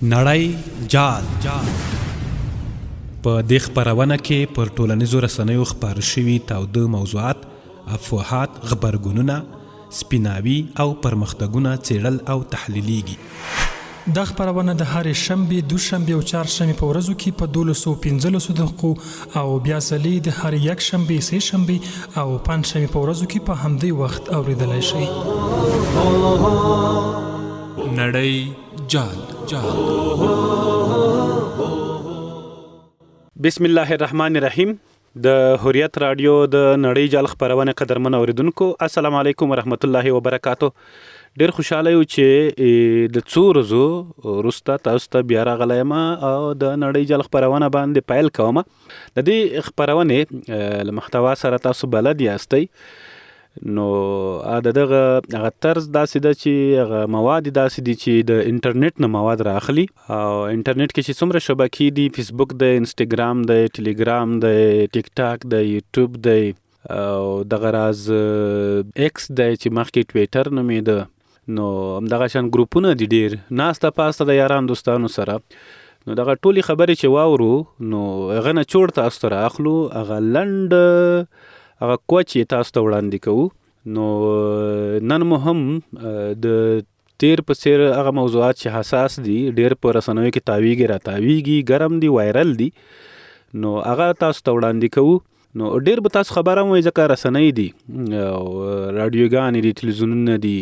نړۍ جال په دې خپرونه کې پر ټولنیزو رسنیو خپاره شوي تاوده موضوعات، افواهات، غبرګونونه، سپیناوي او پرمختګونه څېړل او تحلیلیږي. دا خپرونه د هرې شنبې، دوشنبې او چهارشنبې په ورځو کې په 12:15 دقیقو او بیا ځلې د هرې یکشنبې، سه شنبې او پنجشنبې په ورځو کې په همدې وخت اوریدلای شئ. نړۍ جال. بسم الله الرحمن الرحیم. د حریت رادیو د نړۍ جال خپرونه قدرمن اوریدونکو، السلام علیکم ورحمت الله وبرکاتو. ډیر خوشاله یو چې د څو ورځو وروسته تاسو ته بیا راغلی یم او د نړۍ جال خپرونه باندې پیل کوم. د دې خپرونې له محتوا سره تاسو بلد یاستئ، نو دغه طرز داسې ده چې هغه مواد داسې دي چې د انټرنیټ نه مواد راخلي، او انټرنیټ کې چې څومره شبکې دي، فیسبوک دی، انسټاګرام دی، ټیلیګرام دی، ټیک ټاک دی، یوټیوب دی، او دغه راز ایکس دی چې مخکې ټویټر نومېده، نو همدغه شان ګروپونه دي ډېر ناسته پاسته د یاران دوستانو سره. نو دغه ټولې خبرې چې واورو نو هغه نه چوړ تاسو ته راخلو، هغه لنډ هغه کوچ یې تاسو ته وړاندې کوو. نو نن مو هم د تیر په څیر هغه موضوعات چې حساس دي، ډېر په رسنیو کې تاویږي، راتاویږي، ګرم دي، وایرل دي، نو هغه تاسو ته وړاندې کوو. نو ډېر به تاسو خبره هم وایي ځکه رسنۍ دي او راډیوګانې دي، تلویزیونونه دي،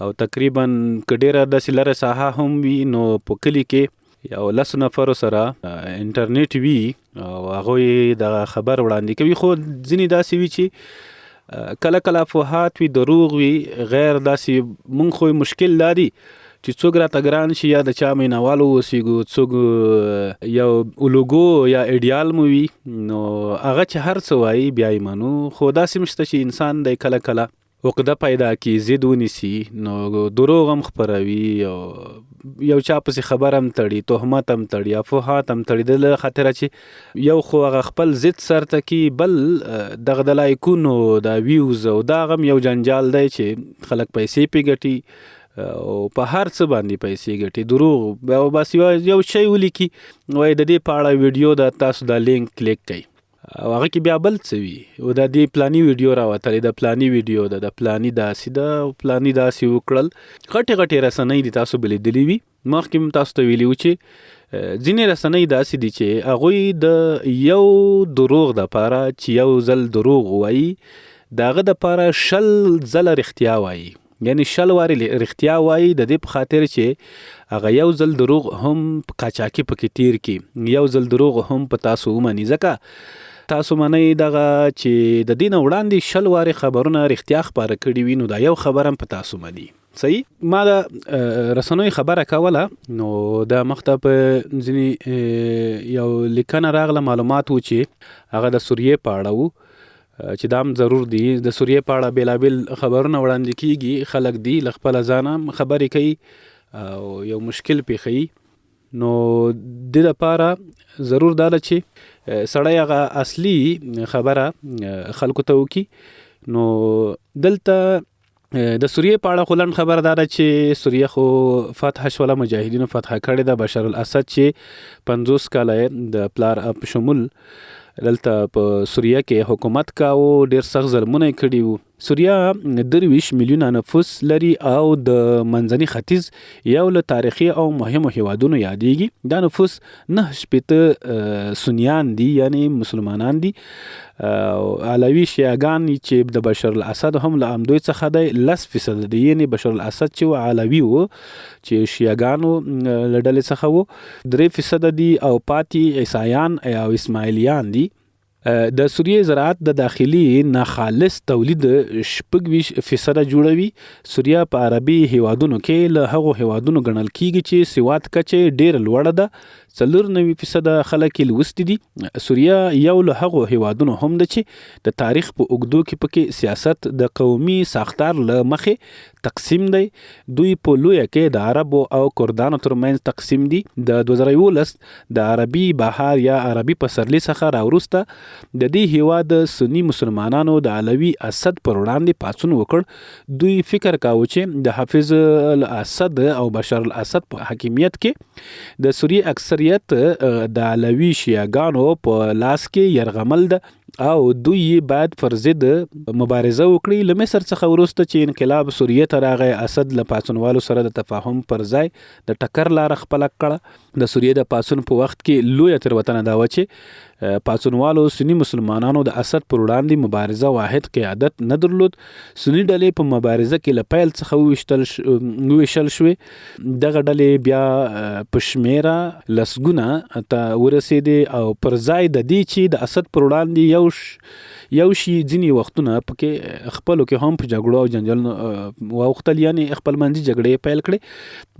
او تقریبا که ډېره داسې لرې ساحه هم وي نو په کلي کې یو 10 نفرو سره انټرنیټ وي او هغوی دغه خبر وړاندې کوي. خو ځینې داسې وي چې کله کله افواهات وي، دروغ وي، غیر داسې. مونږ خو مشکل دا دی چې څوک راته ګران شي یا د چا مینوال واوسېږو، څوک یو لوګو یا ایډیال مو وي، نو هغه چې هر څه وایي بیا یې منو. خو داسې مشته چې انسان دی کله کله عقده پیدا کی، ضد ونیسي، نو دروغ هم خپروي، او یو چا پسې خبر هم تړي، تهمت هم تړي، افواهات هم تړي، د خاطره چې یو خو هغه خپل ضد سرته کی، بل دغه د لایکونو د ویوز او دا غم یو جنجال دی چې خلک پیسې پې ګټي او په هر څه باندې پیسې ګټي. دروغ او بس یو شی ولیکي، وایي د دې په اړه ویډیو ده، تاسو دا لینک کلیک کړئ، او هغه کې بیا بل څه وي، او د دې پلاني ویډیو راوتلی، د پلاني ویډیو ده، د پلاني داسې ده، پلاني داسې وکړل. غټې رسنۍ دي، تاسو به لیدلي وي. مخکې هم تاسو ته ویلي وو چې ځینې رسنۍ داسې دي چې هغوی د یو دروغ دپاره چې یو ځل دروغ وایي، د هغه دپاره 100 ځله رښتیا وایي، یعنی 100 وارې رښتیا وایي، د دې په خاطر چې هغه یو ځل دروغ هم قاچاقي پکې تیر کړي، یو ځل دروغ هم په تاسو ومني. ځکه تاسو منئ دغه چې د دې نه وړاندې 100 وارې خبرونه رښتیا خپاره کړي وي، نو دا یو خبر هم په تاسو مني. صحیح. ما د رسنیو خبره کوله، نو د مخته په ځینې یو لیکنه راغله، معلومات و چې هغه د سوریې په اړه و، چې دا هم ضرور دي. د سوریې په اړه بېلابېل خبرونه وړاندې کیږي، خلک دي له خپله ځانه خبرې کوي او یو مشکل پیښوي. نو د دپاره ضرور دا ده چې سړی هغه اصلي خبره خلکو ته وکړي. نو دلته د سوریې په اړه خو لنډ خبر دا ده چې سوریه خو فتح شوله، مجاهدینو فتح کړې ده. بشار الاسد چې 50 کاله د پلار په شمول دلته په سوریه کې حکومت کاوه، ډېر سخت ظلمونه یې کړي وو. سوریه 23 میلیونه نفوس لري او د منځني ختیځ یو له تاریخي او مهمو هیوادونو یادېږي. دا نفوس 9 سنیان دي، یعنی مسلمانان دي، علوي شیعګان چې د بشار الاسد هم له همدوی څخه دی 10% دی، یعنی بشار الاسد چې علوي و چې شیعګانو له ډلې څخه و 3% دي، او پاتې عیسایان او اسماعیلیان دي. د سوریې زراعت د داخلي ناخالص تولید 26% جوړوي. سوریه په عربي هیوادونو کې له هغو هیوادونو ګڼل کیږي چې سواد کچه ډېره لوړه ده، 94% خلک یې لوستي دي. سوریه یو له هغو هیوادونو هم ده چې د تاریخ په اوږدو کې پکې سیاست د قومي ساختار له مخې تقسیم دی. دوی په لویه کې د عربو او کردانو ترمنځ تقسیم دي. د 2011 د عربي بهار یا عربي پسرلي څخه راوروسته د دې هیواد سنی مسلمانانو د علوي اسد پر وړاندې پاڅون وکړ. دوی فکر کاوه چې د حافظ الاسد او بشار الاسد په حاکمیت کې د سوریې اکثریت د علوي شیعاګانو په لاس کې یرغمل ده او دوی باید پر ضد مبارزه وکړي. له مصر څخه وروسته چې انقلاب سوریې ته راغی، اسد له پاڅونوالو سره د تفاهم پر ځای د ټکر لاره خپله کړه. د سوریې د پاڅون په وخت کې لویه تېروتنه دا وه چې پاڅونوالو سنی مسلمانانو د اسد پر وړاندې مبارزه واحد قیادت نه درلود. سنی ډلې په مبارزه کې له پیل څخه وویشل شوې. دغه ډلې بیا په شمیره لسګونه ته ورسېدې او پر ځای د دې چې د اسد پر وړاندې یو شي ځینې وختونه پکې خپلو کې هم په جګړو او جنجالونو واوښتل، یعنې خپل منځي جګړې پیل کړې.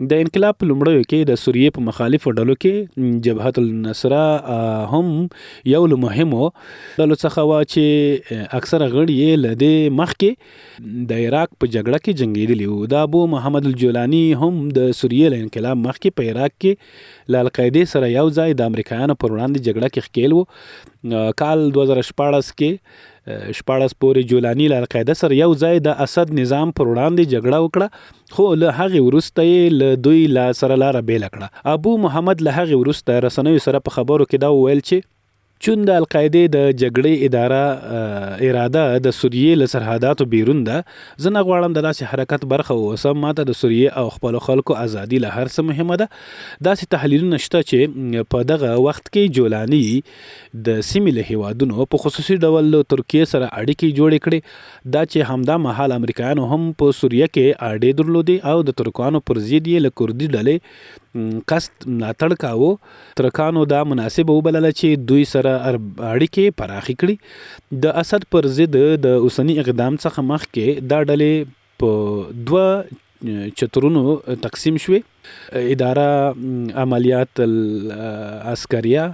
د انقلاب په لومړیو کې د سوریې په مخالفو ډلو کې جبهة النصره هم یو له مهمو ډلو څخه وه چې اکثره غړي یې له دې مخکې د عراق په جګړه کې جنګېدلي وو. د ابو محمد الجولاني هم د سوریې له انقلاب مخکې په عراق کې له القاعدې سره یو ځای د امریکایانو پر وړاندې جګړه کې ښکېل وو. کال 2014 کې 14 پورې جولاني له القاعده سره یو ځای د اسد نظام پر وړاندې جګړه وکړه، خو له هغې وروسته یې له دوی سره لاره بیله کړه. ابو محمد له هغې وروسته رسنیو سره په خبرو کې دا وویل چې چون د القاعدې د جګړې اراده د سوریې له سرحداتو بیرون ده، زه نه غواړم د داسې حرکت برخه واوسم. ماته د سوریې او خپلو خلکو ازادي له هر څه مهمه ده. داسې تحلیلونه شته چې په دغه وخت کې جولاني د سیمې له هیوادونو په خصوصي ډول ترکیې سره اړیکې جوړې کړې. دا چې همدا مهال امریکایانو هم په سوریه کې اډې درلودې او د ترکانو پر ضد یې له کردي ډلې قصد ملاتړ کاوه. ترکانو دا مناسبه وبلله چې دوی سره اړیکې پراخې کړي. د اسد پر ضد د اوسني اقدام څخه مخکې دا ډلې په 2 چترونو تقسیم شوې. اداره عملیات العسکریه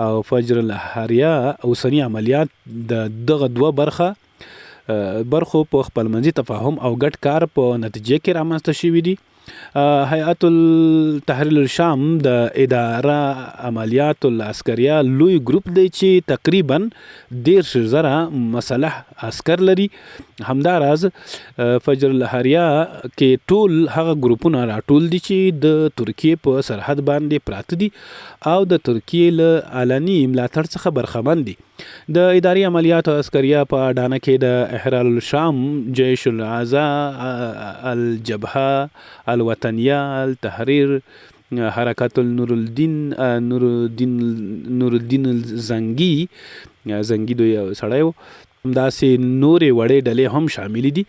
او فجر الحریه اوسني عملیات د دغه 2 برخو په خپلمنځي تفاهم او ګډ کار په نتیجه کې رامنځته شوي دي. هیئت التحریر الشام د اداره عملیات العسکریه لوی ګروپ دی چې تقریبا 10,000 مسلح عسکر لري. همداراز فجر الحریه کې ټول هغه ګروپونه راټول دي چې د ترکیې په سرحد باندې پراته دي او د ترکیې له علني ملاتړ څخه برخمن دي. د اداري عملیاتو عسکریه په اډانه کې د احرار الشام، جیش العزا، الجبهه الوطنیه، التحریر، حرکت نور الدین الزنگی دوی سړی و، همداسې نورې وړې ډلې هم شاملې دي.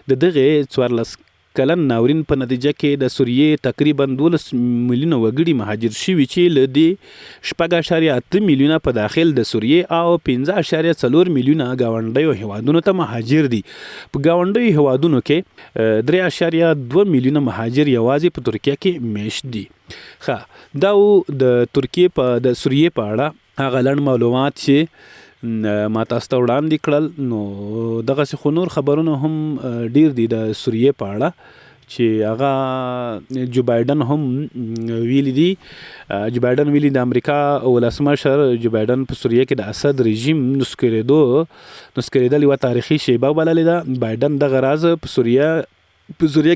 د دغې 14 کلن ناورین په نتیجه کې د سوریې تقریبا 12 میلیونه وګړي مهاجر شوي چې له دې 6.8 میلیونه په داخل د سوریې او 15.4 میلیونه ګاونډیو هیوادونو ته مهاجر دي. په ګاونډیو هیوادونو کې 3.2 میلیونه مهاجر یوازې په ترکیه کې میشت دي. دا د ترکیې د سوریې په اړه هغه لنډ معلومات چې ما تاسو ته وړاندې کړل. نو دغسې خو نور خبرونه هم ډیر دي د سوریې په اړه چې هغه جو بایډن هم ویلي دي. جو بایډن ویلي د امریکا ولسمشر جو بایډن په سوریه کې د اسد رژیم نسکورېدل یوه تاریخي شیبه بللې ده. بایډن دغه راز په سوریه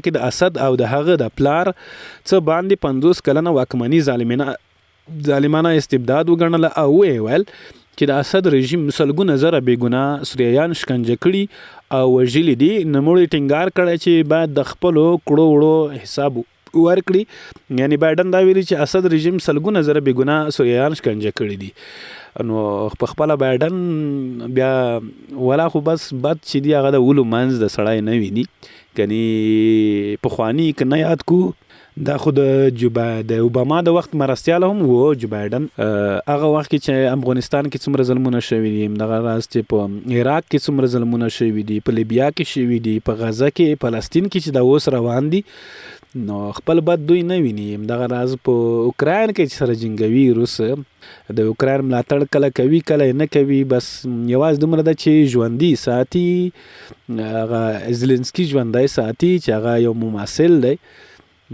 کې د اسد او د هغه د پلار څه باندې 50 کلنه واکمني ظالمانه استبداد وګڼله او ویل چې د اسد رژیم سلګونه زره بېګناه سوریایان شکنجه کړي او وژلي دي. نوموړي ټینګار کړی چې باید د خپلو کړو وړو حساب ورکړي. یعنی بایډن دا ویلي چې اسد رژیم سلګونه زره بېګناه سوریایان شکنجه کړي دي. نو په خپله بایډن بیا ولا خو بس بد چې دي هغه د ولو منځ د سړی نه ویني. کنی پخواني که نه یاد کو دا خو د اوباما د وخت مرستیال هم و جو بایډن. هغه وخت کې چې افغانستان کې څومره ظلمونه شوي دي، دغه راز چې په عراق کې څومره ظلمونه شوي دي، په لیبیا کې شوي دي، په غزه کې، فلسطین کې چې دا اوس روان دي، نو خپل بد دوی نه ویني. دغه راز په اوکراین کې چې سره جنګوي روس د اوکراین ملاتړ کله کوي کله نه کوي، بس یوازې دومره ده چې ژوندي ساتي، هغه زلنسکي ژوندی ساتي چې هغه یو مماثل دی.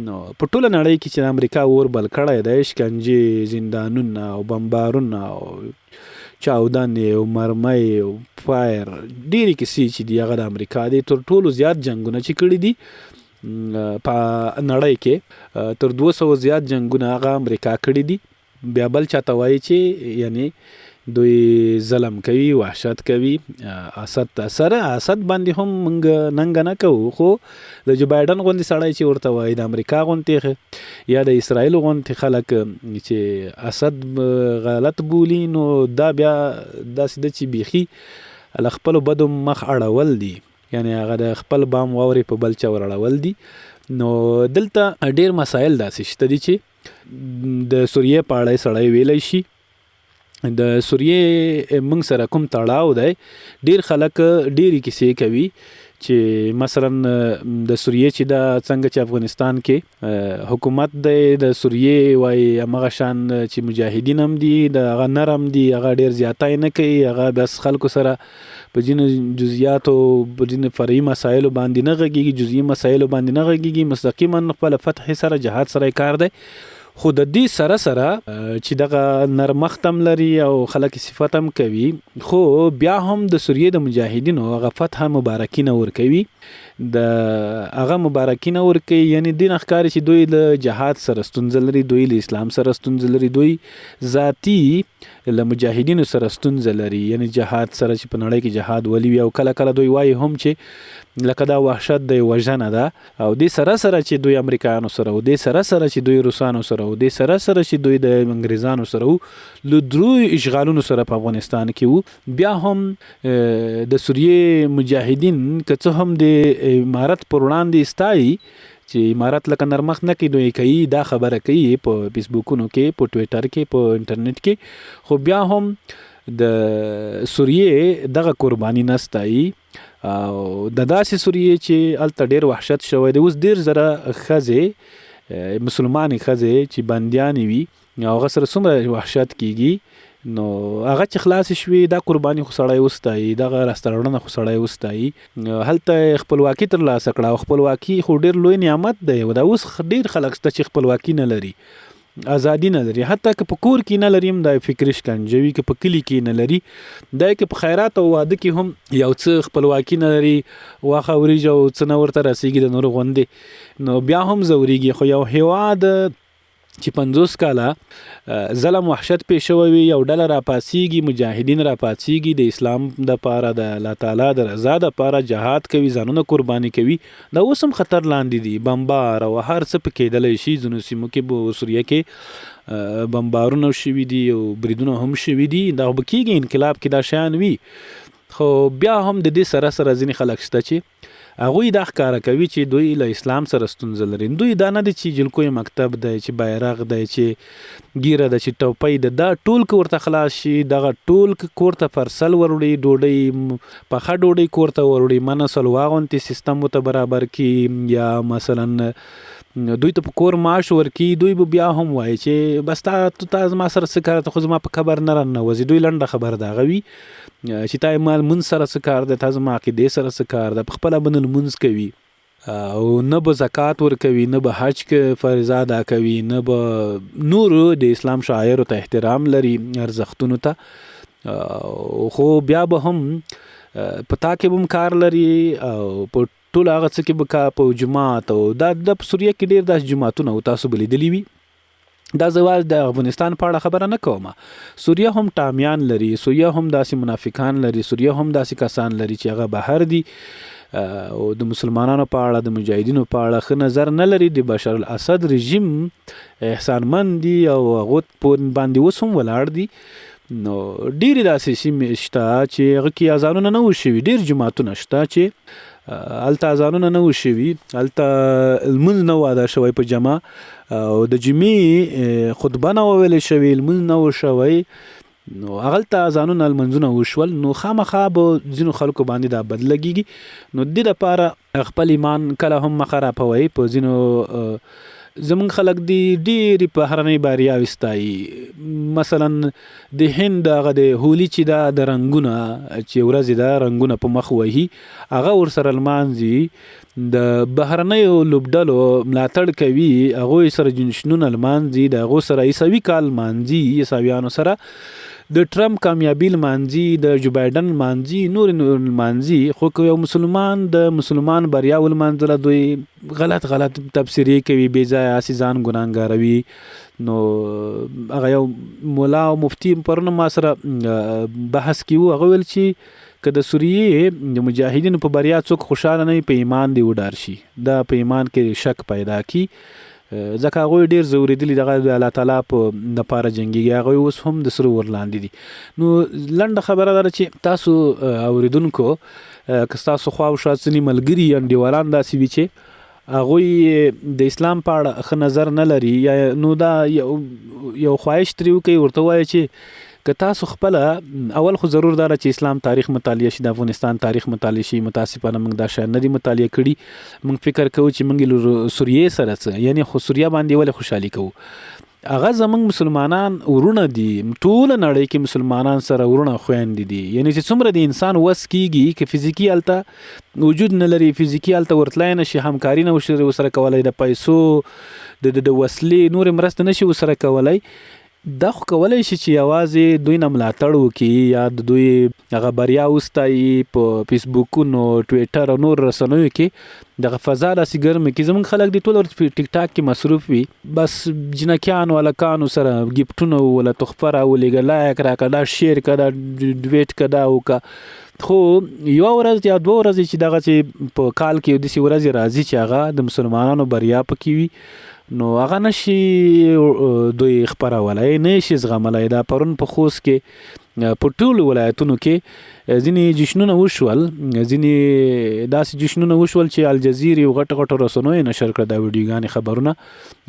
نو په ټوله نړۍ کې چې د امریکا اور بل کړی دی، شکنجې، زندانونه او بمبارونه او چاودنې او مرمۍ او فایر ډېرې کیسې چې دي هغه د امریکا دی. تر ټولو زیات جنګونه چې کړي دي په نړۍ کې تر 200 زیات جنګونه هغه امریکا کړي دي. بیا بل چاته وایي چې یعنی دوی ظلم کوي، وحشت کوي. اسد باندې هم موږ ننګ نه کوو، خو د جو بایډن غوندې سړی چې ورته وایي د امریکا غوندې یا د اسرائیل غوندې خلک چې اسد غلط بولي، نو دا بیا داسې ده چې بیخي له خپلو بدو مخ اړول دي، یعنی هغه د خپل بام واورې په بل چا ور اړول دي. نو دلته ډېر مسایل داسې شته دي چې د سوریې په اړه سړی ویلی شي. د سوریې موږ سره کوم تړاو دی، ډیر خلک ډیرې کیسې کوي چې مثلا د سوریې چې دا څنګه چې افغانستان کې حکومت دی د سوریې وایي همغه شان چې مجاهدین هم دي، د هغه نرم دي، هغه ډیر زیاتی نه کوي، هغه بس خلکو سره په ځینو جزئیاتو په ځینو فرعي مسایلو باندې نه غږیږي، جزئي مسایلو باندې نه غږیږي، مستقیما خپل فتح سره جهاد سره کار دی. خو د دې سره چې دغه نرمښت هم لري او خلک صفت هم کوي، خو بیا هم د سوریې د مجاهدینو هغه فتح مبارکي نه ورکوي، د هغه مبارکي نه ورکوي. یعنی دین ښکاري چې دوی له جهاد سره ستونزه لري، دوی له اسلام سره ستونزه لري، دوی ذاتي له مجاهدینو سره ستونزه لري، یعنی جهاد سره چې په نړۍ کې جهاد ولي وي. او کله کله دوی وایي هم چې لکه دا وحشت دی، وژنه ده. او دې سره چې دوی امریکایانو سره او دې سره چې دوی روسانو سره او دې سره چې دوی د انګریزانو سره له دروي اشغالونو سره په افغانستان کې وو، بیا هم د سوریې مجاهدین که څه هم د امارت پر وړاندې استایي چې امارت لکه نرمښت نه کوي، دوی کوي دا خبره کوي په فیسبوکونو کې، په ټویټر کې، په انټرنیټ کې، خو بیا هم د سوریې دغه قرباني نه ستایي. او د داسې سوریې چې هلته ډېر وحشت شوی دی، اوس ډېر زره ښځې مسلمانې ښځې چې بندیانې وي او هغه سره څومره وحشت کیږي، نو هغه چې خلاصې شوي دا قرباني خو سړی وستایي، دغه راسته راوړنه خو سړی وستایي. هلته خپلواکي ترلاسه کړه او خپلواکي خو ډېر لوی نعمت دی. دا اوس ډېر خلک شته چې خپلواکي نه لري، ازادي نه لري، حتی که په کور کې نه لري هم دا فکري شکنجوي، که په کلي کې نه لري، دا که په خیرات او واده کې هم یو څه خپلواکي نه لري، واښه وریجه او څه نه ورته رسېږي د نورو غوندې، نو بیا هم ځورېږي. خو یو هیواد چې 50 کاله ظلم وحشت پې شوی وي، یو ډله راپاڅېږي، مجاهدین راپاڅېږي، د اسلام دپاره د الله تعالی د رضا دپاره جهاد کوي، ځانونه قرباني کوي، دا اوس هم خطر لاندې دي، بمبار او هر څه په کېدلی شي. ځینو سیمو کې سوریه کې بمبارونه شوي دي او بریدونه هم شوي دي، دا به کېږي، انقلاب کې دا شیان وي. خو بیا هم د دې سره ځینې خلک شته چې هغوی دا ښکاره کوي چې دوی له اسلام سره ستونزه لري. دوی دا نه دی چې جلکوی مکتب دی، چې بیرغ دی، چې ګیره ده، چې ټوپۍ ده، دا ټول که ورته خلاص شي، دغه ټول که کور ته فرسل وروړي، ډوډۍ پخه ډوډۍ کور ته وروړي، منسل واغونتې سیستم ورته برابر کړي، یا مثلا دوی ته په کور معاش ورکړي، دوی به بیا هم وایي چې بس تا زما سره څه کار، ته خو زما په قبر نه راننوځي. دوی لنډه خبر د هغه وي چې تا مال منځ سره څه کار دی، تا زما عقیدې سره څه کار دی، په خپله به نه لمونځ کوي او نه به زکات ورکوي، نه به حج فریضه ادا کوي، نه به نورو د اسلام شاعرو ته احترام لري، ارزښتونو ته، خو بیا به هم په تا کې به هم کار لري او په ټول هغه څه کې به په جماعت او دا د سوریه کې ډېر داسې جماعتونه او تاسو به لیدلي وي. دا زوال د افغانستان په اړه خبره نه کوم، سوریه هم ټامیان لري، سوریه هم داسې منافقان لري، سوریه هم داسې کسان لري چې هغه بهر دي او د مسلمانانو په اړه، د مجاهدینو په اړه ښه نظر نه لري. د بشار الاسد رژیم احسانمند دي او هغو باندې اوس هم ولاړ دي. نو ډېرې داسې سیمې شته چې هغه کې اذانونه نه وو شوي، ډېر جماعتونه شته چې هلته اذانونه نه وو شوي، هلته لمونځ نه و ادا شوی په جمع، او د جمعې خطبه نه وه ویلې شوې، لمونځ نه و شوی، نو هغلته اذانونه لمونځونه وشول، نو خامخا به ځینو خلکو باندې دا بد لګېږي. نو دې دپاره خپل ایمان کله هم مه خرابوئ. په ځینو زمونږ خلک دی ډېرې بهرنۍ باریاوې ستایي، مثلا د هند هغه د هولي چې دا د رنګونه چې ورځې ده رنګونه په مخ وهي، هغه ورسره لمانځي، د بهرنیو لوبډلو ملاتړ کوي، هغوی سره جشنونه لمانځي، د هغو سره عیسوي کال لمانځي، عیسویانو سره د ټرمپ کامیابی لمانځي، د جو بایدن لمانځي، نور لمانځي، خو که یو مسلمان د مسلمان بریا ولمانځله دوی غلط تبصرې کوي، بې ځایه هسې ځان ګناهګاروي. نو هغه یو مولا او مفتي پرونه ما سره بحث کې وو، هغه ویل چې که د سوریې د مجاهدینو په بریا څوک خوشحاله نه وي، په ایمان دی وډار شي، دا په ایمان کې شک پیدا کی، ځکه هغوی ډېر ځورېدلي دغه د الله تعالی په دپاره جنګېږي، هغوی اوس هم د سرو ور لاندې دي. نو لنډه خبره ده چې تاسو اوریدونکو که ستاسو خواوشا ځینې ملګري انډیوالان داسې وي چې هغوی د اسلام په اړه ښه نظر نه لري، یا نو دا یو خواهش ترې وکوي، ورته ووایي چې که تاسو خپله اول خو ضرور داره چې اسلام تاریخ مطالعه شي، د افغانستان تاریخ مطالعه شي. متاسفانه موږ دا شیان نه دي مطالعه کړي، موږ فکر کوو چې موږ له سوریې سره څه، یعنی خو سوریه باندې ولې خوشحالي کوو، هغه زموږ مسلمانان ورونه دي، ټوله نړۍ کې مسلمانان سره ورونه خویندې دي. یعنی چې څومره د انسان وس کیږي که فزیکي هلته وجود نه لري، فزیکي هلته ورتلی نه شي، همکاري نه وشي ورسره کولی، د پیسو د وسلې نورې مرسته نه شي ورسره کولی، دا خو کولی شي چې یوازې دوی نه ملاتړ وکړي، یا د دوی هغه بریا وستایي په فیسبوکونو، ټویټر او نور رسنیو کې دغه فضا داسې ګرمه کړي. زموږ خلک دي ټول په ټیک ټاک کې مصروف وي، بس جنکیانو هلکانو سره ګفټونه وله تحفه راولېږه، لایک راکړه، دا شیر که، دا ډویټ که، دا وکړه. خو یوه ورځ یا دوه ورځې چې دغسې په کال کې داسې ورځې راځي چې هغه د مسلمانانو بریا پکې وي، نو هغه نشي دوی خپرولای، نه شي زغملی. دا پرون په خوست کې په ټولو ولایتونو کې ځینې جشنونه وشول، ځینې داسې جشنونه وشول چې الجزیرې او غټو رسنیو نشر کړه دا ویډیوګانې، خبرونه.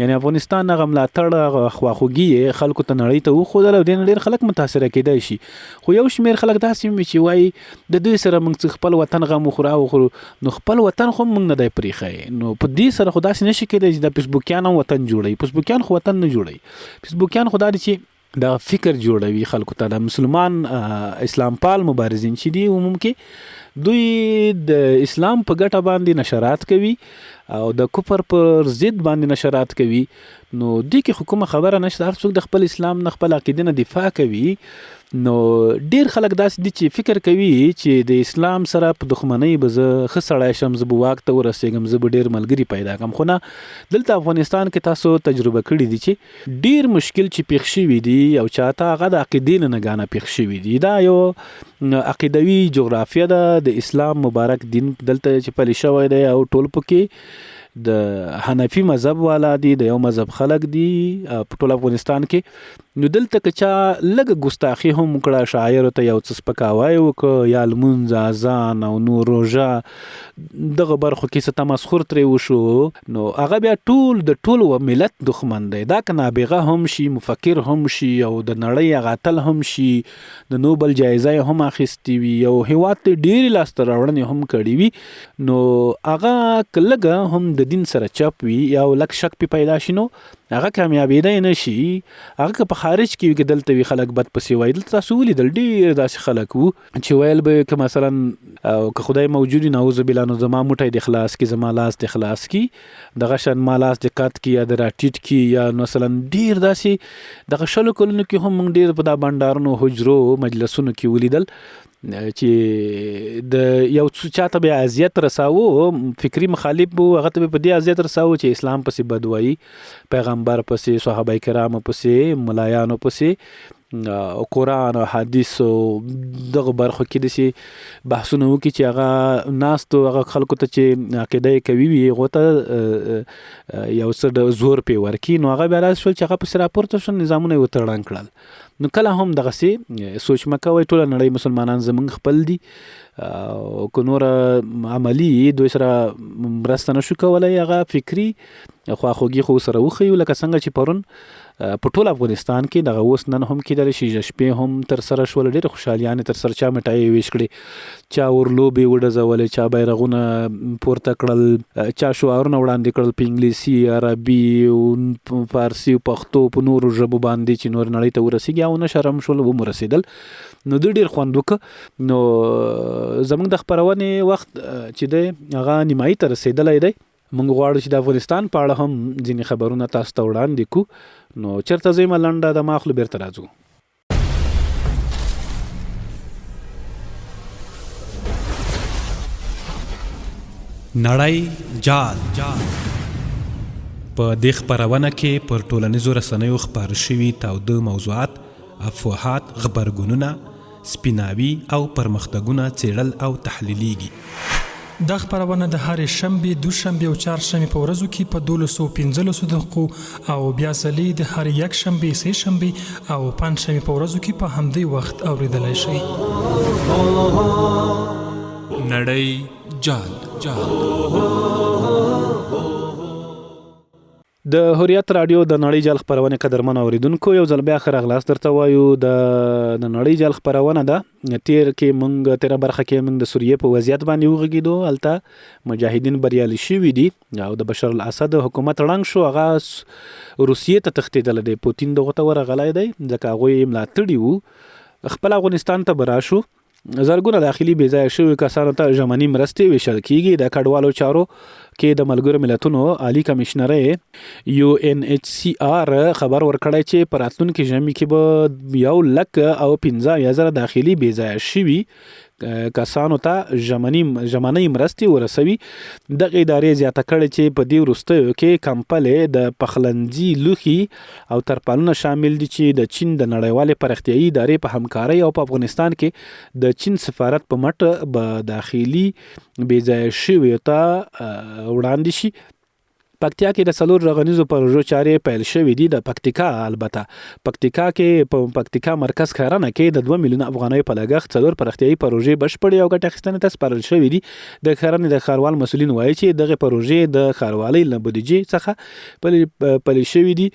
یعنی افغانستان هغه ملاتړ، هغه خواخوږي خلکو ته نړۍ ته وښودله، او دې نه ډېر خلک متاثره کېدای شي. خو یو شمېر خلک داسې وي چې وایي د دوی سره موږ خپل وطن غم وخورو، نو خپل وطن خو موږ نه دی پرېښی. نو په دې سره خو داسې نشي کېدای چې د فیسبوکیان هم وطن جوړوي، فیسبوکیان خو وطن نه جوړوي، فیسبوکیان خو دا دی چې دا فکر جوړوي خلکو ته. د مسلمان اسلام پال مبارزین چې دي عموم کې دوی د اسلام په ګټه باندې نشرات کوي او د کفر پر ضد باندې نشرات کوي. نو دې کې کومه خبره نشته، هر څوک د خپل اسلام نه، خپل عقیده نه دفاع کوي. نو ډیر خلک داسې دي چې فکر کوي چې د اسلام سره په دښمنۍ به زه ښه سړی شم، زه به واک ته ورسېږم، زه به ډیر ملګري پیدا کړم. خو نه، دلته افغانستان کې تاسو تجربه کړي دي چې ډیر مشکل چې پیښ شوي دي او چاته هغه د عقیدې نه نګانه پیښ شوي دي. دا یو عقیدوي جغرافیه ده، د اسلام مبارک دین دلته چې پلی شوی دی، او ټول پکې د حنفي مذهب والا دي، د یو مذهب خلک دي په ټول افغانستان کې. نو دلته که چا لږ ګستاخي هم وکړه، شاعرو ته یو څه سپکاوی وکړه، یا لمونځ، اذان او نور روژه، دغه برخو کې څه تمسخر ترې وشو، نو هغه بیا د ټول ملت دښمن دی. دا که نابغه هم شي، مفکر هم شي، او د نړۍ هغه اتل هم شي، د نوبل جایزه هم اخیستې وي، او هېواد ته ډېرې لاسته راوړنې هم کړې وي، نو هغه که لږه هم د دین سره چپ وي یا لږ شک پې پیدا شي، نو هغه کامیابېدی نه شي. هغه که په خارج کې وي، که دلته وي، خلک بد پسې وایي. دلته تاسو ولیدل ډېر داسې خلک وو چې ویل به که مثلا که خدای موجود وي، نعوذ بالله، نو زما موټی د خلاص کی، زما لاس د خلاص کی، دغه شان ما لاس د قط کی یا د راټیټ کی، یا مثلا ډېر داسې دغه شلو کلونو کې هم موږ ډېر په دا بنډارونو، حجرو، مجلسونو کې ولیدل چې د یو چاته به اذیت رساوه، فکری مخالف وو، هغه ته په دې اذیت رساوه چې اسلام پسې بد وایي، پیغمبر پسې، صحابه کرامو پسې، ملایانو پسې، او قرآن او حدیث او دغه برخو کې داسې بحثونه وکړي چې هغه ناستو هغه خلکو ته چې عقیده یې قوي وي، هغو ته یو څه د زور پې ورکړي. نو هغه بیا داسې شول چې هغه پسې راپورته شول، نظامونه یې ورته ړنګ کړل. نو کله هم دغسې سوچ مه کوئ، ټوله نړۍ مسلمانان زموږ خپل دي، او که نوره عملي دوی سره مرسته نشو کولی، هغه فکري خواخوږي خو سره وښیو، لکه څنګه چې پرون په ټول افغانستان کې دغه اوس نن هم کېدلی شي، شپې هم ترسره شول، ډېرې خوشحالیانې ترسره، چا مټایې ویش کړې، چا اورلوبې وډزولې، چا بیرغونه پورته کړل، چا شعارونه وړاندې کړل په انګلیسي، عربي، فارسي، پښتو، په نورو ژبو باندې چې نور نړۍ ته ورسېږي، او نشر هم شول، ومو رسېدل. نو دوی ډېر خوند وکړه. نو زموږ د خپرونې وخت چې دی هغه نیمایي ته رسېدلی دی. موږ غواړو چې د افغانستان په اړه هم ځینې خبرونه تاسو ته وړاندې کړو. نو چېرته ځئ، لنډه دمه اخلو، بېرته راځو. نړۍ جال په دې خپرونه کې پر ټولنیزو رسنیو خپاره شوي تاوده موضوعات، افواهات، غبرګونونه، سپیناوي او پرمختګونه څېړل او تحلیلیږي. دا خپرونه د هرې شنبې، دوشنبې او چهارشنبې په ورځو کې په 12:15 دقیقو او بیا ځلې د هرې یکشنبې، سه شنبې او پنجشنبې په ورځو کې په همدې وخت اوریدلای شئ. نړۍ جال. د هوریت رادیو د نړۍ جال خپرونه قدرمن اوریدونکو، یو ځل بیا ښه راغلاست درته وایو. د نړۍ جال خپرونه ده. تیر برخه کې موږ د سوریې په وضعیت باندې وغږیدو. هلته مجاهدین بریالي شوي دي او د بشار الاسد حکومت ړنګ شو. هغه روسیې ته تښتېدلی دی. پوتین دغه ته ورغلی دی ځکه هغوی یې ملاتړي وو. خپل افغانستان ته به راشو. زرګونه داخلي بېځایه شوي کسانو ته ژمني مرستې ویشل کیږي. د کډوالو چارو کې د ملګرو ملتونو عالی کمشنرۍ UNHCR خبر ورکړی چې په راتلونکي ژمي کې به 1,15,000 داخلي بېځایه شوي کسانو ته ژمني مرستې ورسوي. دغه ادارې زیاته کړې چې په دې وروستیو کې کمپلې د پخلنځي لوښي او ترپالونه شامل دي چې د چین د نړیوالې پراختیایي ادارې په همکارۍ او په افغانستان کې د چین سفارت په مټ به داخلي بېځایه شویو ته وړاندې شي. پکتیا کې د 4 رغنیزو پروژو چارې پیل شوې دي. د پکتیکا مرکز ښارنه کې د 2 میلیونه افغانیو په لګښت 4 پراختیایي پروژې بشپړې او ګټه اخیستنې ته سپارل شوې دي. د ښارنې د ښاروال مسؤلین وایي چې دغه پروژې د ښاروالۍ له بودیجې څخه پلي شوې دي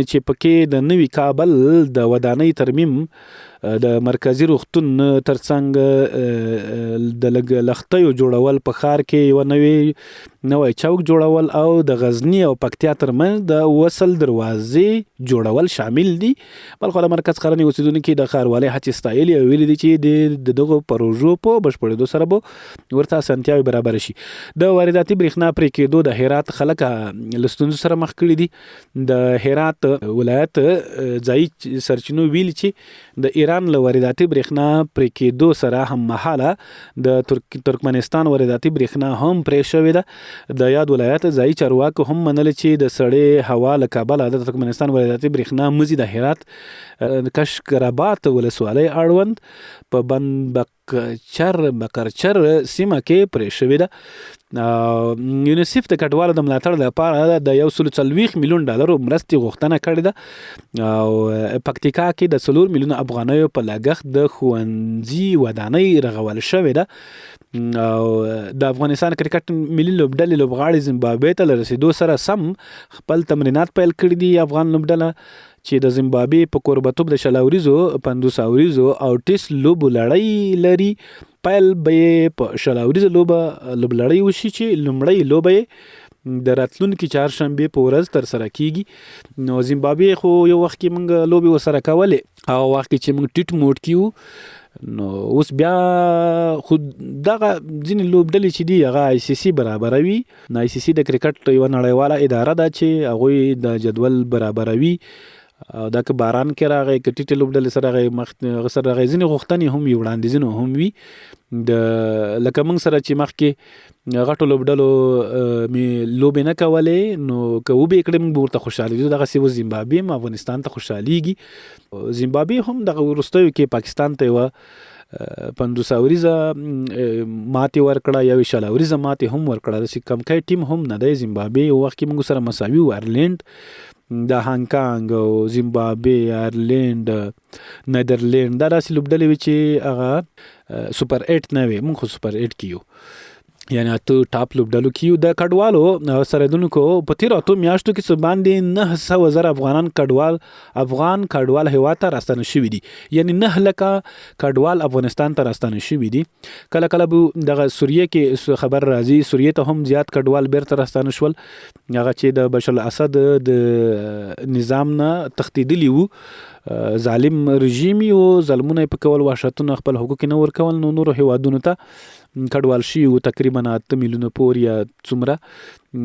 چې پکې د نوي کابل د ودانۍ ترمیم، د مرکزی روغتون ترڅنګ د لښتیو جوړول، په ښار کې یو نوی چوک جوړول او د غزنی او پکتیا ترمنځ د وصل دروازې جوړول شامل دي. بلخو د مرکز ښارنې اوسیدونکي د ښاروالۍ هڅې ستایلې او ویلي دي چې د دغو پروژو په بشپړېدو سره به ورته اسانتیاوې برابر شي. د وارداتي برېښنا پرې کېدو د هرات خلک له ستونزو سره مخ کړي دي. د هرات ولایت ځایي سرچینو ویلي چې د ایران له وارداتي برېښنا پرې کېدو سره هم مهاله د ترکمنستان وارداتي برېښنا هم پرې شوې ده. د یاد ولایت ځایي چارواکو هم منلې چې د سړې هوا له کبله د ترکمنستان وارداتي برېښنا مزي د هرات کشکرابات ولسوالۍ اړوند په بند بکرچر سیمه کې پرې شوې ده. یونیسف د کډوالو د ملاتړ لپاره د 140 میلیون ډالرو مرستې غوښتنه کړې ده. او پکتیکا کې د 4 میلیونه افغانیو په لګښت د ښوونځي ودانۍ رغول شوې ده. او د افغانستان کرکټ ملي لوبډلې لوبغاړي زیمبابوې ته له رسیدو سره سم خپل تمرینات پیل کړي دي. افغان لوبډله چې د زیمبابوې په کوربتوب د 50 اوریزو او ټیسټ لوبو لړۍ لري. پیل به په 50 اوریزو لوبلړۍ وشي چې لومړۍ لوبه د راتلونکي چهارشنبې په ورځ تر سره کیږي. نو زیمبابوې خو یو وخت کې موږ لوبې ورسره کولې، او وخت کې چې موږ ټیټ موډ کې وو. نو اوس بیا خو دغه ځینې لوبډلې چې دي هغه ICC برابروي. ICC د کرکټ یوه نړیواله اداره ده چې هغوی د جدول برابروي. دا که باران کې راغی، که ټیټې لوبډلې سره راغی، ځینې غوښتنې هم وي، وړاندیزونه هم وي. لکه موږ سره چې مخکې غټو لوبډلو لوبې نه کولې، نو که وبې کړې موږ به ورته خوشحالېږو. دغسې و زیمبابوې هم افغانستان ته خوشحالېږي. زیمبابوې هم دغه وروستیو کې پاکستان ته یوه 50 اوریزه ماتې ورکړه، یو 40 اوریزه ماتې هم ورکړه. داسې کمکی ټیم هم نه دی زیمبابوې. یو وخت کې موږ سره مساوي و. آیرلینډ، د هانګکانګ او زیمبابوې، آیرلینډ، نیدرلینډ، دا داسې لوبډلې وي چې هغه سوپر 8 نه وي. موږ خو سوپر 8 کې یو، یعنی 8 ټاپ لوبډلو کې یو. د کډوالو سرحدونکو په تیرو 8 میاشتو کې څه باندې 900,000 افغان کډوال هیواد ته راستانه شوي دي. یعنی 9 لکه کډوال افغانستان ته راستانه شوي دي. کله کله به دغه سوریې کې خبر راځي، سوریې ته هم زیات کډوال بیرته راستانه شول، هغه چې د بشار الاسد د نظام نه تښتېدلي وو. ظالم رژیم یو، ظلمونه یې په کول، وحشتونه، خپل حقوق نه ورکول. نو نورو هیوادونو ته کډوال شي وو، تقریبا 8 میلیونه پور یا څومره.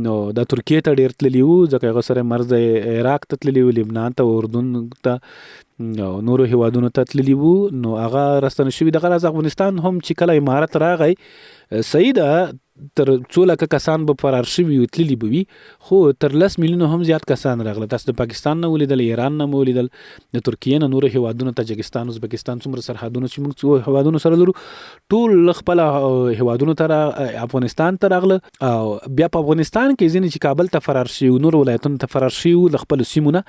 نو د ترکیې ته ډېر تللي وو، ځکه هغه سره مرز عراق ته تللي وو، لبنان ته، اردن ته، نورو هیوادونو ته تللي وو. نو هغه راستانه شوي. دغه راز افغانستان هم چې کله امارت راغی، صحیح ده، تر 2 لکه کسان به فرار شوي او تللي به وي، خو تر 10 میلیونه هم زیات کسان راغله. تاسو د پاکستان نه ولیدل، ایران نه مو ولیدل، د ترکیې نه نورو هیوادونو، تاجکستان، ازبکستان، څومره سرحدونه چې موږ څو هیوادونو سره لرو ټول خپل هیوادونو ته افغانستان ته راغله. او بیا په افغانستان کې ځینې چې کابل ته فرار شي او نور ولایتونو ته فرار شي له خپل سیمونه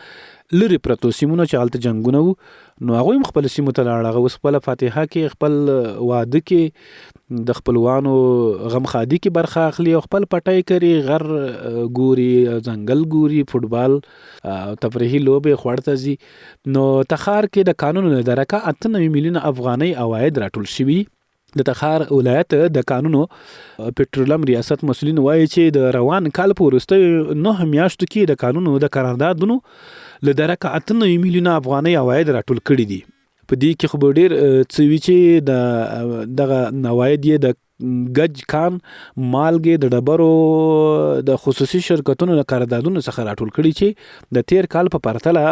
لري پرتو سیمونو چې هلته جنګونه وو، نو هغوی هم خپل سیمو ته لاړل. هغه اوس خپله فاتحه کې خپل واده کې د خپلوانو غمخادي کې برخه اخلي او خپل پټی کوي، غر ګوري، ځنګل ګوري، فوټبال او تفریحي لوبې خوړ ته ځي. نو تخار کې د قانون له درکه 98 میلیونه افغانۍ عواید راټول شوي. د تخار ولایت د قانونو پټرولیم ریاست مسؤلین وایي چې د روان کال په وروستیو 9 میاشتو کې د قانونو د قراردادونو له درکه 98 میلیونه افغانۍ عواید راټول کړي دي. په دې کې خو به ډېر څه وي چې دغه عواید یې د ګج کان، مالګې، د ډبرو د خصوصي شرکتونو د قراردادونو څخه راټول کړي چې د تیر کال په پرتله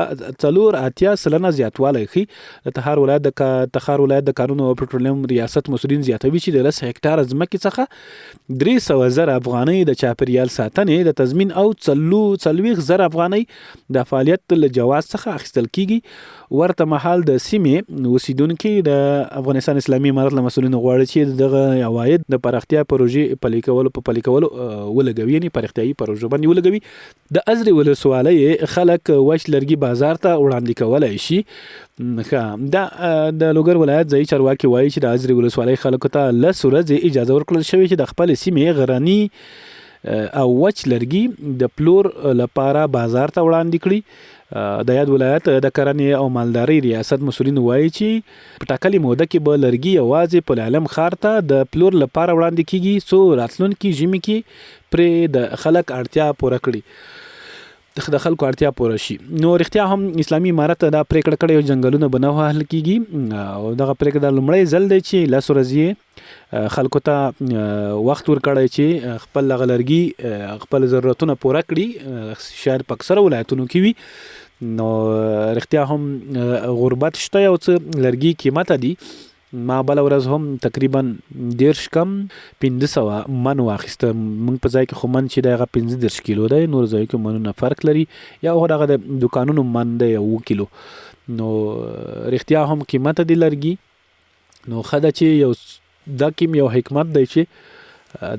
4.8% زیاتوالی ښيي. د تخار ولایت د قانونو او پټرولیم ریاست مسؤلین زیاتوي چې د 10 هکټاره ځمکې څخه 300,000 افغانۍ د چاپیریال ساتنې د تضمین او 40,000 افغانۍ د فعالیت له جواز څخه اخیستل کیږي. ورته مهال د سیمې اوسیدونکي د افغانستان اسلامي امارت له مسؤلینو غواړي چې دغه عواید د پراختیا پروژې پلي کولو ولګوي، یعنې پراختیایي پروژو باندې ولګوي. د ازرې ولسوالۍ خلک وچ لرګي بازار ته وړاندې کولی شي. دا د لوګر ولایت ځایي چارواکي وایي چې د ازرې ولسوالۍ خلکو ته 10 ورځې اجازه ورکړل شوې چې د خپل سیمې غرني او وچ لرګي د پلور لپاره بازار ته وړاندې کړي. د یاد ولایت د کرنې او مالدارۍ ریاست مسؤلین وایي چې په ټاکلې موده کې به لرګي یوازې په لعلم ښار ته د پلور لپاره وړاندې کیږي څو راتلونکي ژمي کې پرې د خلک اړتیا پوره کړي، د خلکو اړتیا پوره شي. نو رښتیا هم اسلامي امارت دا پریکړه کړې او جنګلونه به نه وهل کیږي او دغه پریکړه د لومړی ځل دی چې 10 ورځې خلکو ته وخت ورکړی چې خپل هغه لرګي خپل ضرورتونه پوره کړي. شاید په اکثره ولایتونو کې وي. نو رښتیا هم غربت شته، یو څه لرګي قیمته دي. ما بله ورځ هم تقریبا 10 کم 1500 من واخیسته. موږ په ځای کې خو من چې دی هغه 15 کیلو دی، نور ځایو کې منونه فرق لري، یا هغه د دوکانونو من دی 1 کیلو. نو رښتیا هم قیمته دي لرګي. نو ښه ده چې دا کوم یو حکمت دی چې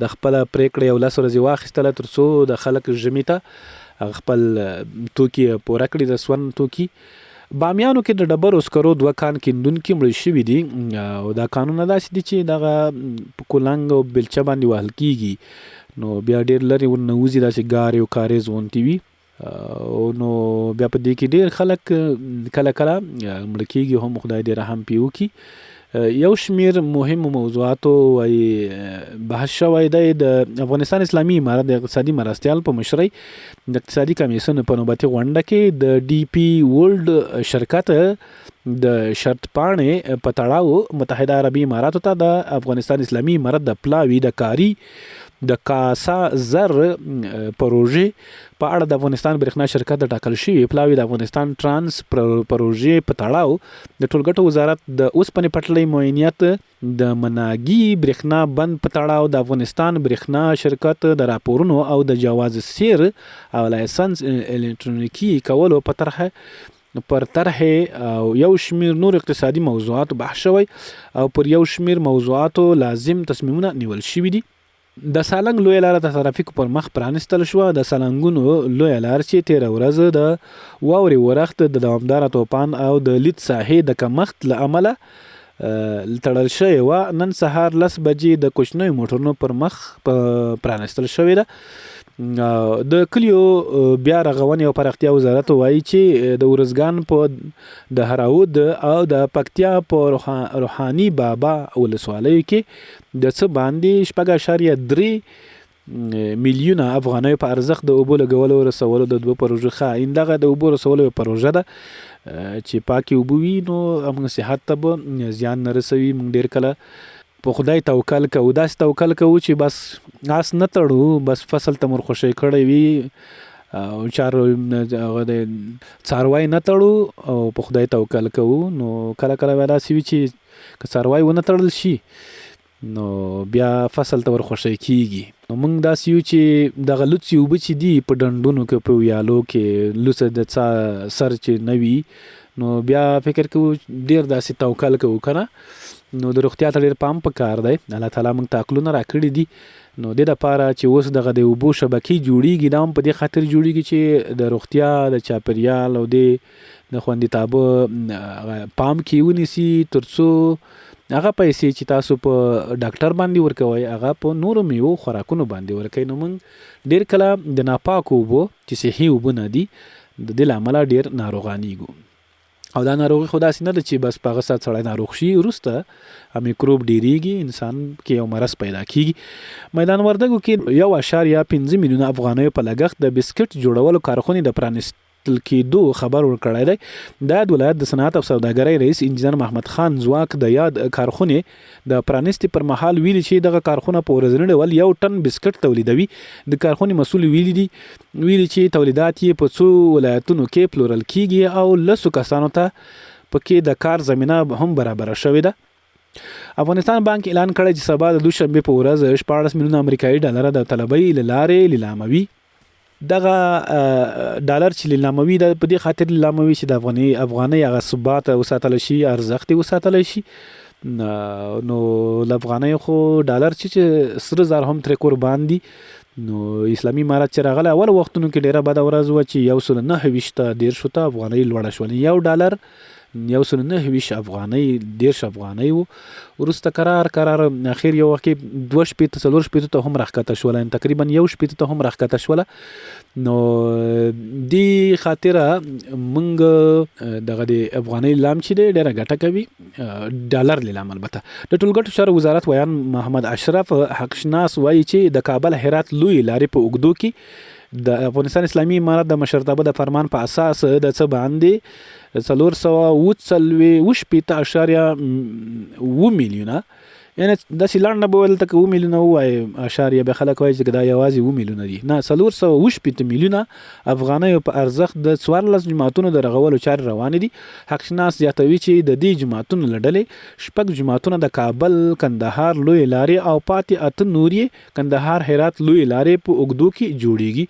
د خپله پریکړه یو 10 ورځې واخیستله تر څو د خلک ژمي ته خپل توکي پوره کړي، د سون توکي. بامیانو کې د ډبرو سکرو 2 کان کیندونکي مړه شوي دي او دا کانونه داسې دي چې دغه په کولنګ او بلچه باندې وهل کیږي. نو بیا ډېر لرې ورننوځي، داسې ګارې او کاریز غوندې وي. نو بیا په دې کې ډېر خلک کله مړه کیږي هم، خدای دې رحم پې وکړي. یو شمیر مهم موضوعاتو وایي بحث شوی دی. د افغانستان اسلامي امارت د اقتصادي مرستیال په مشرۍ د اقتصادي کمیسیون په نوبتي غونډه کې د ډي پی ورلډ شرکت د شرط پاڼې په تړاو متحده عربي اماراتو ته د افغانستان اسلامي امارت د پلاوي د کاري د کاسا زر پروژې په اړه د افغانستان برېښنا شرکت د ټاکل شوي پلاوي د افغانستان ترانس پروژې په تړاو د ټولګټو وزارت د اوسپنې پټلۍ معاینیت د مناګي برېښنا بند په تړاو د افغانستان برېښنا شرکت د راپورونو او د جواز سیر او لایسنس الکترونیکي کولو پر طرح او یو شمیر نور اقتصادي موضوعات بحث شوی او پر یو شمیر موضوعاتو لازم تصمیمونه نیول شوي دي. د سالنګ لویه لاره د ترافیکو پر مخ پرانستل شوه. د سالنګونو لویه لار چې 13 ورځ د واورې ورښت د دوامداره توپان او د لید ساحې د کمښت له امله تړل شوې وه. نن سهار 10 بجې د کوچنیو موټرونو پر مخ پرانستل شوې ده. د کلیو بیا رغونې او پراختیا وزارت وایي چې د ارزګان په د هراود او د پکتیا په روحاني بابا ولسوالیو کې د څه باندې 6.3 میلیونه افغانیو په ارزښت د اوبو لګولو رسولو د 2 پروژو ښه دغه د اوبو رسولو پروژه ده چې پاکې اوبه وي نو موږ صحت ته به زیان نه رسوي. موږ ډېر کله په خدای توکل کوو، داسې توکل کوو چې بس آس نه تړو، بس فصل ته مور خوشی کړی وي او د څاروی نه تړو او په خدای توکل کوو. نو کله کله داسې وي چې که څاروی ونه تړل شي نو بیا فصل ته ورخوشی کیږي. نو موږ داسې یو چې دغه لوڅې اوبه چې دي په ډنډونو کې په ویالو کې لوڅه د څا سر چې نه وي نو بیا فکر کوو ډېر داسې توکل کوو که نه نو د روغتیا ته ډېر پام پکار دی. الله تعالی موږ ته عقلونه راکړي دي نو د دپاره چې اوس دغه د اوبو شبکې جوړیږي دا هم په دې خاطر جوړیږي چې د روغتیا د چاپیریال او د خوندیتابه پام کې ونیسي تر څو هغه پیسې چې تاسو په ډاکټر باندې ورکوئ هغه په نورو میوو خوراکونو باندې ورکوئ. نو موږ ډېر کله د ناپاکو اوبو چې صحي اوبه نه دي د دې له امله ډېر ناروغانیږو او دا ناروغي خو داسې نه ده چې بس په هغه سات سړی ناروغ شي وروسته میکروب ډېریږي انسان کې یو مرض پیدا کیږي. میدان وردګو کې 1.5 میلیونه افغانیو په لګښت د بسکټ جوړولو کارخونې د پرانیستل کېدو خبر ورکړی دی. دا د ولایت د صنعت او سوداګرۍ رئیس انجینر محمد خان ځواک د یاد کارخونې د پرانیستي پر مهال ویلي چې دغه کارخونه په ورځني ډول 1 ټن بسکټ تولیدوي. د کارخونې مسؤل ویلي چې تولیدات یې په څو ولایتونو کې پلورل کیږي او 10 کسانو ته پکې د کار زمینه هم برابره شوې ده. افغانستان بانک اعلان کړی چې سبا د دوشنبه په ورځ 14 میلیونه امریکایي ډالر د طلبۍ له لارې لیلاموي. دغه ډالر چې لیلاموي د په دې خاطر لیلاموي چې د افغانۍ هغه ثبات وساتل شي ارزښت وساتل شي. نو د افغانۍ خو ډالر چې سره زر هم ترې قربان دي. نو اسلامي امارت چې راغلی اول وختونو کې ډېره بده ورځ وه چې 129 ته افغانۍ لوړه شوله. یو ډالر 129 افغانۍ 10 افغانۍ و وروسته قرار اخر یو وخت کې 2 شپېته 4 شپېته ته هم راښکته شوله تقریبا 1 شپېته ته هم راښکته شوله. نو دې خاطره موږ دغه د افغانۍ لام چې دی ډېره ګټه کوي ډالر لیلام. البته د ټولګټو چارو وزارت ویان محمد اشرف حقشناس وایي چې د کابل هرات لوی لارې په اوږدو کې د افغانستان اسلامي امارت د مشرتابه د فرمان په اساس د څه باندې 4.7 میلیونه یعنی داسې لاړ نه به ویل ته که 2 میلیونه ووایي اشاریه به خلک وایي چې دا یوازې 2 میلیونه دي. نه 4.7 میلیونه افغانیو په ارزښت د 14 جماعتونو د رغولو چارې روانې دي. حقشناس زیاتوي چې د دې جماعتونو له ډلې 6 جماعتونه د کابل کندهار لوی لارې او پاتې 8 نورې کندهار هرات لوی لارې په اوږدو کې جوړیږي.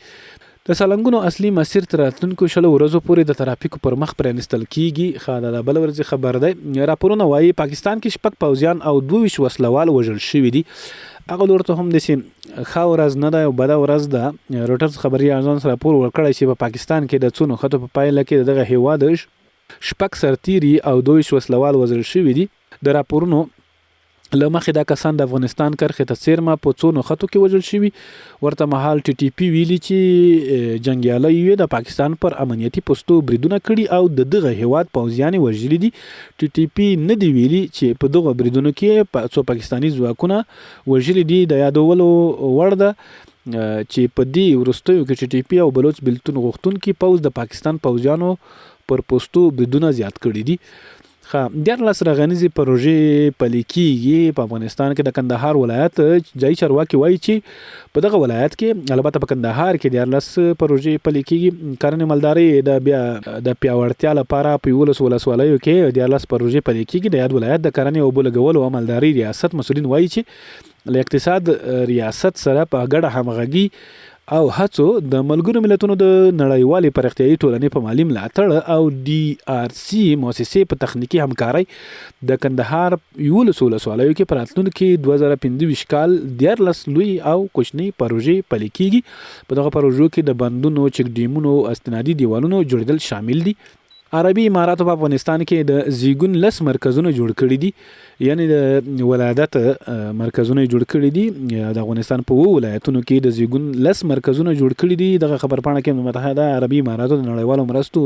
د سالنګونو اصلي مسیر تر راتلونکو 20 ورځو پورې د ترافیکو پر مخ پرانیستل کیږي. خاله د بل ورځ خبر دی راپورونه وایي پاکستان کې 6 پوځیان او 22 وسلوال وژل شوي دي. هغه لور ته هم داسې ښه ورځ نه ده او بده ورځ ده. روټرز خبري اژانس راپور ورکړی چې په پاکستان کې د څو نښتو په پایله کې دغه هیواد 6 سرتیري او 22 وسلوال وژل شوي دي. د راپورونو له مخې دا کسان د افغانستان کرښې ته څیرمه په څو نښتو کې وژل شوي. ورته مهال ټي ټي پی ویلي چې جنګیالي یې د پاکستان پر امنیتي پوستو بریدونه کړي او د دغه هیواد پوځیان وژلي دي. ټي ټي پی نه دی ویلي چې په دغه بریدونو کې څو پاکستاني ځواکونه وژلي دي. د یادولو وړ ده چې په دې وروستیو کې ټي ټي پی او بلوچ بلتون غوښتونکي پوځ د پاکستان پوځیانو پر پوستو بریدونه زیات کړي دي. 14 رغنیزې پروژې پلي کیږي په افغانستان کې. د کندهار ولایت ځایي چارواکي وایي چې په دغه ولایت کې البته په کندهار کې 14 پروژې پلي کیږي. کرنې مالدارۍ د پیاوړتیا لپاره په 11 ولسوالیو کې 14 پروژې پلي کیږي. د یاد ولایت د کرنې او اوبو لګولو او مالدارۍ ریاست مسؤلین وایي چې له اقتصاد ریاست سره په ګډه همغږي او هڅو د ملګرو ملتونو د نړیوالې پراختیایي ټولنې په مالي ملاتړ او ډي آر سی مؤسسې په تخنیکي همکارۍ د کندهار 11 ولسوالیو کې په راتلونکي 2025 کال 14 لوی او کوچنۍ پروژې پلي کیږي. په دغه پروژو کې د بندونو، چک ډیمونو، استنادي دیوالونو جوړېدل شامل دي. عربي اماراتو په افغانستان کې د زیږون 10 مرکزونه جوړ کړي دي. یعنی د ولادت مرکزونه جوړ کړي دي. د افغانستان په ولایتونو کې د زیږون 10 مرکزونه جوړ کړي دي. دغه خبرپاڼه کې متحده عربي اماراتو د نړیوالو مرستو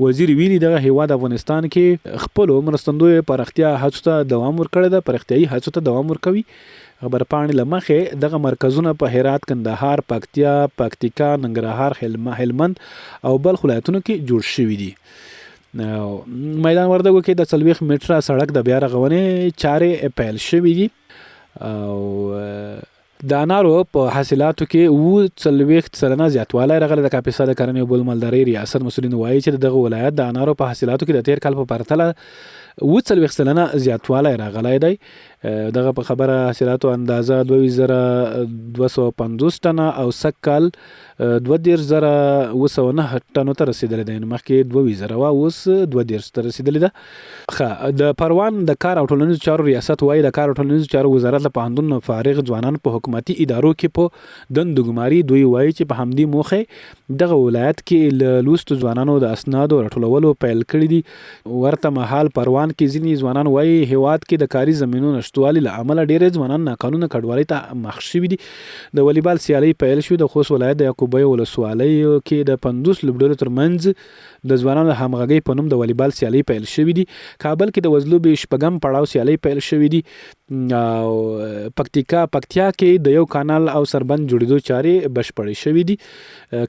وزیر ویلي دغه هیواد افغانستان کې خپل مرستندوی پراختیا هڅو ته دوام ورکړی ده، پراختیایي هڅو ته دوام ورکوي. خبرپاڼې له مخې دغه مرکزونه په هرات، کندهار، پکتیا، پکتیکا، ننګرهار، هلمند او بلخ ولایتونو کې جوړ شوي دي. میدان وردګو کې د 40 میټره سړک د بیا رغونې چارې پیل شوي دي او د انارو په حاصلاتو کې 40 سلنه زیاتوالی راغلی. د کاپیسا د کرنې او اوبو مالدارۍ ریاست مسؤلین وایي چې دغه ولایت د انارو په حاصلاتو کې د تیر کال په پرتله 40 سلنه زیاتوالی راغلی دی. دغه په خبره حاصلاتو اندازه 2250 ټنه او سکال 22,909 ټنو ته رسیدلې ده. مخکې 22,000 اوس 22,000 ته رسیدلې ده. د پروان د کار او ټولنیزو چارو ریاست وایي د کار او ټولنیزو چارو وزارت له پوهنتون فارغ ځوانان په حکومتي ادارو کې په دندو ګماري. دوی وایي چې په همدې موخه دغه ولایت کې له لوستو ځوانانو د اسنادو راټولولو پیل کړي دي. ورته مهال پروان کې ځینې ځوانان وایي هیواد کې د کاري زمینو نشتوالي له امله ډېر ځوانان ناقانونه کډوالۍ ته مخ شوي دي. د والیبال سیالۍ پیل شوې د خوست ولایت د یعقوبیو ولسوالۍ کې د 50 لوبډلو ترمنځ د ځوانانو د همغږۍ په نوم د والیبال سیالۍ پیل شوې دي. کابل کې د وزلوبې شپږم پړاو سیالۍ پیل شوې دي. او پکتیا کې د یو کانال او سربند جوړېدو چارې بشپړې شوې دي.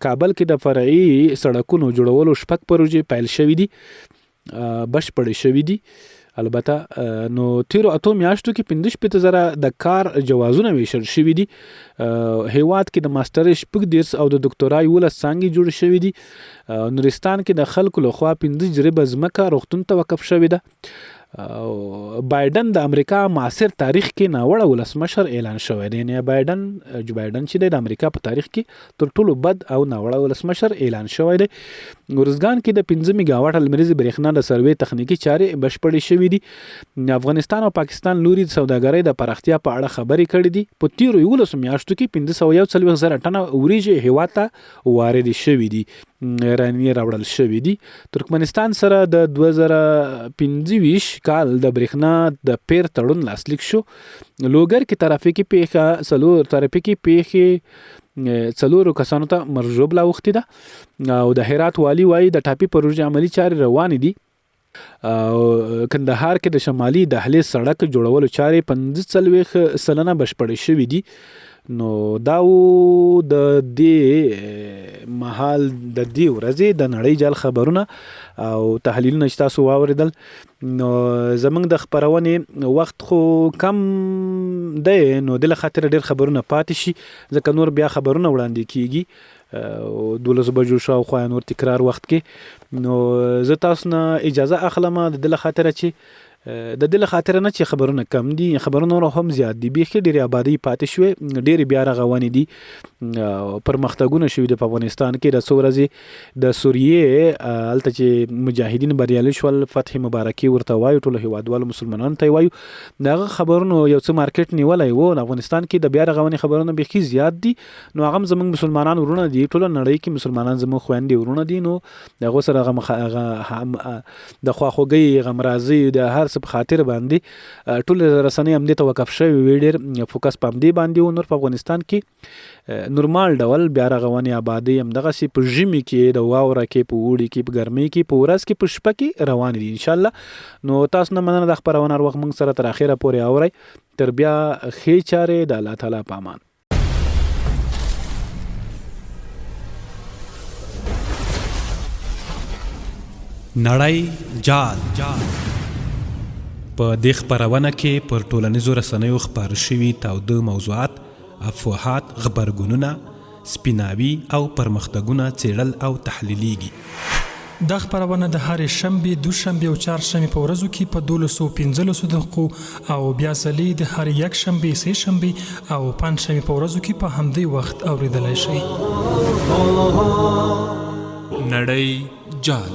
کابل کې د فرعي سړکونو جوړولو 6 پروژې پیل شوې دي بشپړې شوې دي. البته نو تیرو اتو میاشتو کې 15,000 د کار جوازونه ویشل شوي دي. هیواد کې د ماستر 14 او د ډاکټرا 11 څانګې جوړې شوې دي. نورستان کې د خلکو لخوا 15 جریبه ځمکه روغتون ته وقف شوې ده. بایدن د امریکا معاصر تاریخ کې ناوړه ولسمشر اعلان شوی دی. جو بایدن چې د امریکا په تاریخ کې تر ټولو بد او ناوړه ولسمشر اعلان شوی دی. ګورزګان کې د 15 میگاواټ لمریزې برېښنا د سروې تخنیکی چارې بشپړې شوې دي. افغانستان او پاکستان لوري د سوداګرۍ د پراختیا په اړه خبرې کړې دي. په تیرو 11 میاشتو کې 541,000 ټنه وریجې هیواد ته وارد شوې دي راوړل شوې دي. ترکمنستان سره د 2025 کال د برېښنا د پیر تړون لاسلیک شو. لوګر کې ترافیکي پیښې 4 کسانو ته مرجوب لاوختي ده. او د هرات والی وایي د ټاپي پروژې عملی چارې روانې دي. کندهار کې د شمالي دهلیز سړک جوړولو چارې 45% بشپړې شوې دي. نو داو د دې محل د دې ورځې د نړۍ جال خبرونه او تحلیلونه چې تاسو واوریدل. نو زمونږ د خبرونې وخت خو کم دی نو د خاطر ډېر خبرونه پاتې شي ځکه نور بیا خبرونه وړاندې کیږي 12 بجو شاوخوا نور تکرار وخت کې. نو زه تاسو نه اجازه اخلم د خاطر چې د دې خاطر نه چې خبرونه کم دي خبرونه هم زیات دي. بیخي ډېرې آبادی پاتې شوې ډېرې بیا رغونې دي پرمختګونه شوي د افغانستان کې. د څو ورځې د سوریې هلته چې مجاهدین بریالي شول فتح مبارکي ورته وایو ټولو هیوادوالو مسلمانانو ته وایو دغه خبرونو یو څه مارکیټ نیولی و. افغانستان کې د بیا رغونې خبرونه بیخي زیات دي. نو هغه زموږ مسلمانان ورونه دي ټوله نړۍ کې مسلمانان زموږ خویندې ورونه دي. نو دغه سره د خواخوږۍ غمرازي د هر څه په خاطر باندې ټول رسنۍ همدې ته وقف شوي وي. ډېر فوکس په همدې باندې و. نور په افغانستان کې نورمال ډول بیا رغونې آبادۍ همدغسې په ژمي کې د واوره کې په اوړي کې په ګرمۍ کې په ورځ کې په شپه کې روانې دي انشاءالله. نو تاسو نه مننه د خپرونه هر وخت موږ سره تر اخره پورې اورئ. تر بیا ښې چارې د الله تعالی په امان. نړۍ جال په دې خبرونه کې پر ټولنیزو رسنیو خبر شوي تاوده موضوعات، افواهات، غبرګونونه، سپیناوي او پرمختګونه څېړل او تحلیلیږي. دا خبرونه د هرې شنبې، دوشنبې او چهارشنبې په ورځو کې په 12:15 دقیقو او بیا ځلې د هرې یکشنبې، سه شنبې او پنجشنبې په ورځو کې په همدې وخت اوریدلی شئ. نړۍ جال